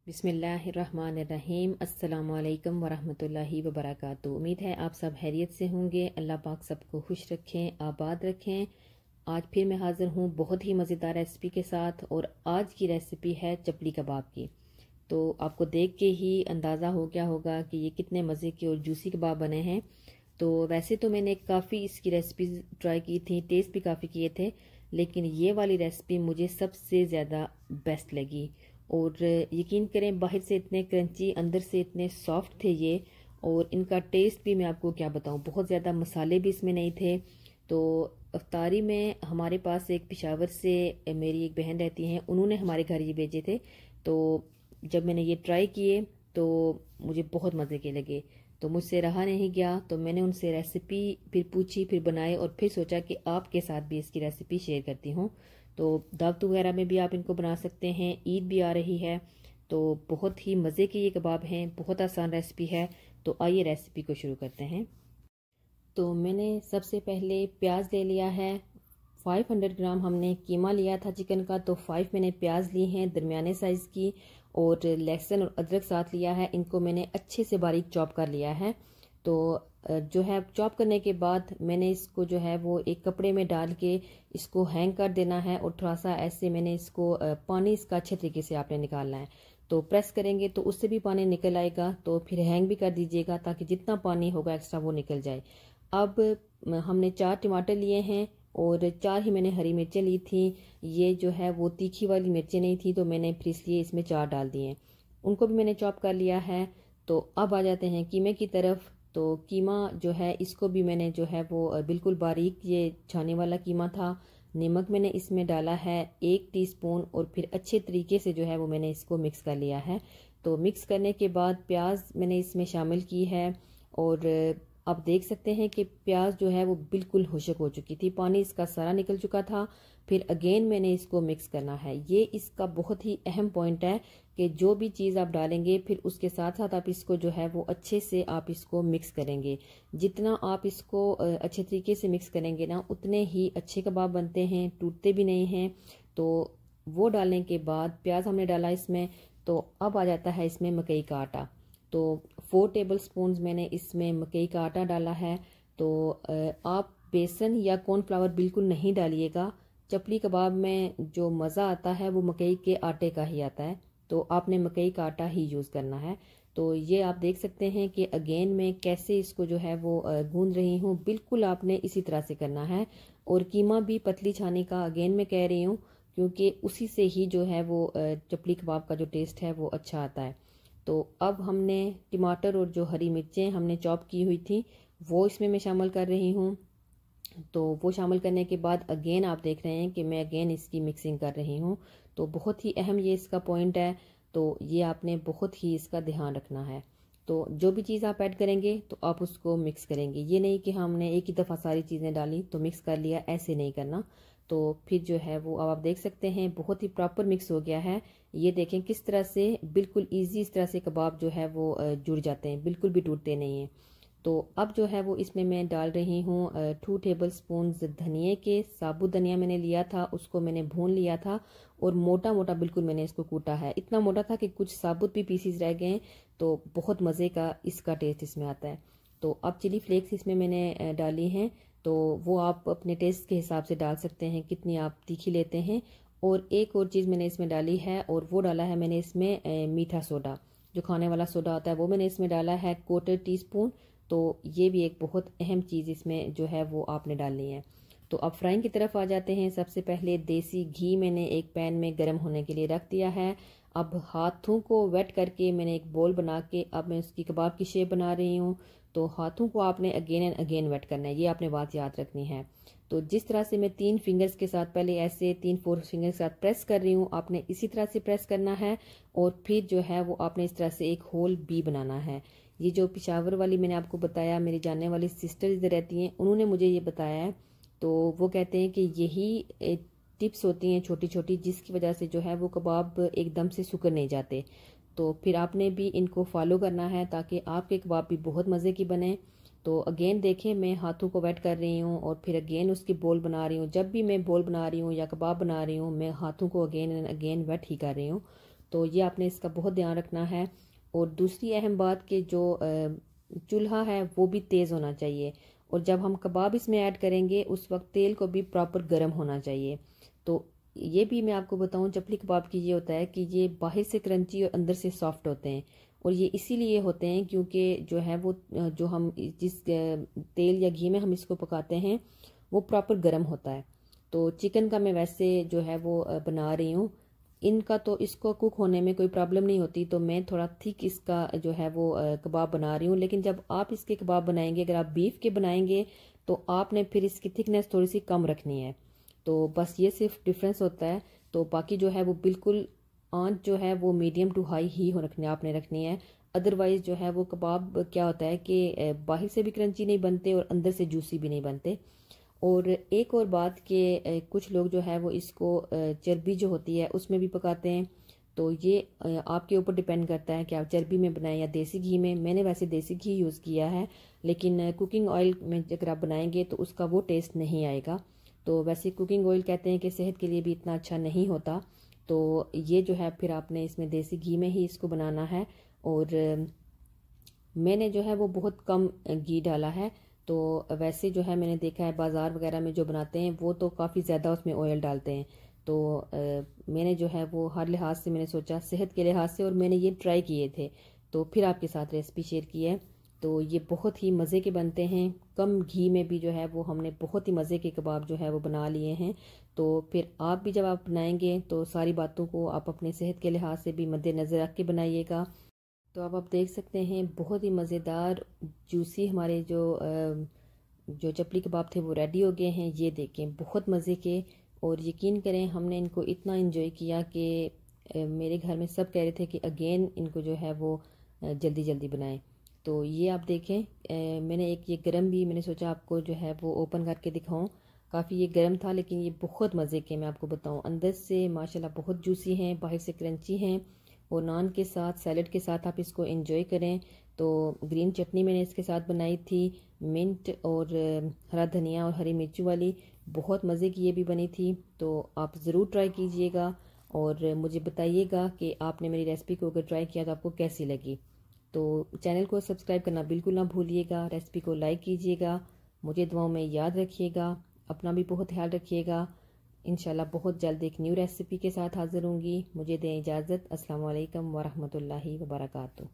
बिस्मिल्लाहिर्रहमानिर्रहीम। अस्सलामुअलैकुम वरहमतुल्लाहि वबरकातुहू। उम्मीद है आप सब खैरियत से होंगे। अल्लाह पाक सबको खुश रखें, आबाद रखें। आज फिर मैं हाज़िर हूँ बहुत ही मज़ेदार रेसिपी के साथ, और आज की रेसिपी है चपली कबाब की। तो आपको देख के ही अंदाज़ा हो गया होगा कि ये कितने मज़े के और जूसी कबाब बने हैं। तो वैसे तो मैंने काफ़ी इसकी रेसिपी ट्राई की थी, टेस्ट भी काफ़ी किए थे, लेकिन ये वाली रेसिपी मुझे सबसे ज़्यादा बेस्ट लगी। और यकीन करें, बाहर से इतने क्रंची, अंदर से इतने सॉफ्ट थे ये, और इनका टेस्ट भी मैं आपको क्या बताऊं, बहुत ज़्यादा मसाले भी इसमें नहीं थे। तो अफ्तारी में हमारे पास एक पेशावर से मेरी एक बहन रहती हैं, उन्होंने हमारे घर ये भेजे थे। तो जब मैंने ये ट्राई किए तो मुझे बहुत मज़े के लगे, तो मुझसे रहा नहीं गया। तो मैंने उनसे रेसिपी फिर पूछी, फिर बनाए, और फिर सोचा कि आपके साथ भी इसकी रेसिपी शेयर करती हूँ। तो दावत वगैरह में भी आप इनको बना सकते हैं। ईद भी आ रही है, तो बहुत ही मज़े के ये कबाब हैं। बहुत आसान रेसिपी है। तो आइए रेसिपी को शुरू करते हैं। तो मैंने सबसे पहले प्याज ले लिया है। 500 ग्राम हमने कीमा लिया था चिकन का, तो 5 मैंने प्याज ली हैं दरमियाने साइज़ की, और लहसुन और अदरक साथ लिया है। इनको मैंने अच्छे से बारीक चॉप कर लिया है। तो जो है चॉप करने के बाद मैंने इसको जो है वो एक कपड़े में डाल के इसको हैंग कर देना है, और थोड़ा सा ऐसे मैंने इसको पानी इसका अच्छे तरीके से आपने निकालना है। तो प्रेस करेंगे तो उससे भी पानी निकल आएगा, तो फिर हैंग भी कर दीजिएगा ताकि जितना पानी होगा एक्स्ट्रा वो निकल जाए। अब हमने 4 टमाटर लिए हैं, और 4 ही मैंने हरी मिर्चें ली थी। ये जो है वो तीखी वाली मिर्चें नहीं थी, तो मैंने फिर इसलिए इसमें 4 डाल दिए। उनको भी मैंने चॉप कर लिया है। तो अब आ जाते हैं कीमे की तरफ। तो कीमा जो है इसको भी मैंने जो है वो बिल्कुल बारीक, ये छाने वाला कीमा था। नमक मैंने इसमें डाला है 1 टीस्पून, और फिर अच्छे तरीके से जो है वो मैंने इसको मिक्स कर लिया है। तो मिक्स करने के बाद प्याज मैंने इसमें शामिल की है, और आप देख सकते हैं कि प्याज जो है वो बिल्कुल खुश्क हो चुकी थी, पानी इसका सारा निकल चुका था। फिर अगेन मैंने इसको मिक्स करना है। ये इसका बहुत ही अहम पॉइंट है कि जो भी चीज़ आप डालेंगे फिर उसके साथ साथ आप इसको जो है वो अच्छे से आप इसको मिक्स करेंगे। जितना आप इसको अच्छे तरीके से मिक्स करेंगे ना, उतने ही अच्छे कबाब बनते हैं, टूटते भी नहीं हैं। तो वो डालने के बाद प्याज हमने डाला इसमें। तो अब आ जाता है इसमें मकई का आटा। तो 4 टेबल स्पून मैंने इसमें मकई का आटा डाला है। तो आप बेसन या कॉर्नफ्लावर बिल्कुल नहीं डालिएगा। चपली कबाब में जो मज़ा आता है वो मकई के आटे का ही आता है, तो आपने मकई का आटा ही यूज़ करना है। तो ये आप देख सकते हैं कि अगेन मैं कैसे इसको जो है वो गूंद रही हूँ। बिल्कुल आपने इसी तरह से करना है। और कीमा भी पतली छानी का अगेन मैं कह रही हूँ, क्योंकि उसी से ही जो है वो चपली कबाब का जो टेस्ट है वो अच्छा आता है। तो अब हमने टमाटर और जो हरी मिर्चें हमने चॉप की हुई थी वो इसमें मैं शामिल कर रही हूँ। तो वो शामिल करने के बाद अगेन आप देख रहे हैं कि मैं अगेन इसकी मिक्सिंग कर रही हूँ। तो बहुत ही अहम ये इसका पॉइंट है। तो ये आपने बहुत ही इसका ध्यान रखना है। तो जो भी चीज़ आप ऐड करेंगे तो आप उसको मिक्स करेंगे। ये नहीं कि हमने एक ही दफ़ा सारी चीज़ें डाली तो मिक्स कर लिया, ऐसे नहीं करना। तो फिर जो है वो अब आप देख सकते हैं बहुत ही प्रॉपर मिक्स हो गया है। ये देखें किस तरह से बिल्कुल ईजी इस तरह से कबाब जो है वो जुड़ जाते हैं, बिल्कुल भी टूटते नहीं हैं। तो अब जो है वो इसमें मैं डाल रही हूँ 2 टेबल स्पून धनिए के। साबुत धनिया मैंने लिया था, उसको मैंने भून लिया था, और मोटा मोटा बिल्कुल मैंने इसको कूटा है। इतना मोटा था कि कुछ साबुत भी पीसीज रह गए। तो बहुत मज़े का इसका टेस्ट इसमें आता है। तो अब चिली फ्लेक्स इसमें मैंने डाली हैं। तो वो आप अपने टेस्ट के हिसाब से डाल सकते हैं, कितनी आप तीखी लेते हैं। और एक और चीज़ मैंने इसमें डाली है, और वो डाला है मैंने इसमें मीठा सोडा, जो खाने वाला सोडा होता है, वो मैंने इसमें डाला है 1/4 टीस्पून। तो ये भी एक बहुत अहम चीज़ इसमें जो है वो आपने डालनी है। तो अब फ्राइंग की तरफ आ जाते हैं। सबसे पहले देसी घी मैंने एक पैन में गर्म होने के लिए रख दिया है। अब हाथों को वेट करके मैंने एक बोल बना के अब मैं उसकी कबाब की शेप बना रही हूँ। तो हाथों को आपने अगेन एंड अगेन वेट करना है, ये आपने बात याद रखनी है। तो जिस तरह से मैं 3 फिंगर्स के साथ पहले ऐसे 3-4 फिंगर्स के साथ प्रेस कर रही हूँ, आपने इसी तरह से प्रेस करना है। और फिर जो है वो आपने इस तरह से एक होल बी बनाना है। ये जो पिशावर वाली मैंने आपको बताया, मेरी जानने वाली सिस्टर इधर रहती हैं, उन्होंने मुझे ये बताया है। तो वो कहते हैं कि यही टिप्स होती हैं छोटी छोटी, जिसकी वजह से जो है वो कबाब एकदम से सुकर नहीं जाते। तो फिर आपने भी इनको फॉलो करना है ताकि आपके कबाब भी बहुत मज़े की बने। तो अगेन देखें, मैं हाथों को वेट कर रही हूँ और फिर अगेन उसकी बोल बना रही हूँ। जब भी मैं बोल बना रही हूँ या कबाब बना रही हूँ, मैं हाथों को अगेन एंड अगेन वेट ही कर रही हूँ। तो ये आपने इसका बहुत ध्यान रखना है। और दूसरी अहम बात कि जो चूल्हा है वो भी तेज़ होना चाहिए, और जब हम कबाब इसमें ऐड करेंगे उस वक्त तेल को भी प्रॉपर गर्म होना चाहिए। तो ये भी मैं आपको बताऊं, चपली कबाब की ये होता है कि ये बाहर से क्रंची और अंदर से सॉफ्ट होते हैं, और ये इसीलिए होते हैं क्योंकि जो है वो जो हम जिस तेल या घी में हम इसको पकाते हैं वो प्रॉपर गर्म होता है। तो चिकन का मैं वैसे जो है वो बना रही हूँ, इनका तो इसको कुक होने में कोई प्रॉब्लम नहीं होती, तो मैं थोड़ा थिक इसका जो है वो कबाब बना रही हूँ। लेकिन जब आप इसके कबाब बनाएंगे, अगर आप बीफ के बनाएंगे तो आपने फिर इसकी थिकनेस थोड़ी सी कम रखनी है। तो बस ये सिर्फ डिफरेंस होता है। तो बाकी जो है वो बिल्कुल आंच जो है वो मीडियम टू हाई ही हो रखनी आपने रखनी है। अदरवाइज जो है वो कबाब क्या होता है कि बाहर से भी क्रंची नहीं बनते और अंदर से जूसी भी नहीं बनते। और एक और बात कि कुछ लोग जो है वो इसको चर्बी जो होती है उसमें भी पकाते हैं। तो ये आपके ऊपर डिपेंड करता है कि आप चर्बी में बनाएं या देसी घी में। मैंने वैसे देसी घी यूज़ किया है, लेकिन कुकिंग ऑयल में अगर आप बनाएंगे तो उसका वो टेस्ट नहीं आएगा। तो वैसे कुकिंग ऑयल कहते हैं कि सेहत के लिए भी इतना अच्छा नहीं होता। तो ये जो है फिर आपने इसमें देसी घी में ही इसको बनाना है। और मैंने जो है वो बहुत कम घी डाला है। तो वैसे जो है मैंने देखा है बाज़ार वगैरह में जो बनाते हैं वो तो काफ़ी ज़्यादा उसमें ऑयल डालते हैं। तो मैंने जो है वो हर लिहाज से मैंने सोचा सेहत के लिहाज से, और मैंने ये ट्राई किए थे तो फिर आपके साथ रेसिपी शेयर की है। तो ये बहुत ही मज़े के बनते हैं, कम घी में भी जो है वो हमने बहुत ही मज़े के कबाब जो है वो बना लिए हैं। तो फिर आप भी जब आप बनाएंगे तो सारी बातों को आप अपने सेहत के लिहाज से भी मद्देनज़र रख के बनाइएगा। तो अब आप देख सकते हैं बहुत ही मज़ेदार जूसी हमारे जो चपली कबाब थे वो रेडी हो गए हैं। ये देखें बहुत मज़े के, और यकीन करें हमने इनको इतना इन्जॉय किया कि मेरे घर में सब कह रहे थे कि अगेन इनको जो है वो जल्दी जल्दी बनाएं। तो ये आप देखें, मैंने एक ये गरम भी मैंने सोचा आपको जो है वो ओपन करके दिखाऊं। काफ़ी ये गरम था, लेकिन ये बहुत मज़े के मैं आपको बताऊं, अंदर से माशाल्लाह बहुत जूसी हैं, बाहर से क्रंची हैं। और नान के साथ सैलड के साथ आप इसको एंजॉय करें। तो ग्रीन चटनी मैंने इसके साथ बनाई थी, मिंट और हरा धनिया और हरी मिर्ची वाली, बहुत मज़े की ये भी बनी थी। तो आप ज़रूर ट्राई कीजिएगा और मुझे बताइएगा कि आपने मेरी रेसिपी को अगर ट्राई किया तो आपको कैसी लगी। तो चैनल को सब्सक्राइब करना बिल्कुल ना भूलिएगा, रेसिपी को लाइक कीजिएगा, मुझे दुआओं में याद रखिएगा, अपना भी बहुत ख्याल रखिएगा। इंशाल्लाह बहुत जल्द एक न्यू रेसिपी के साथ हाजिर होंगी। मुझे दें इजाज़त। अस्सलाम वालेकुम वरहमतुल्लाहि वबरकातुहू।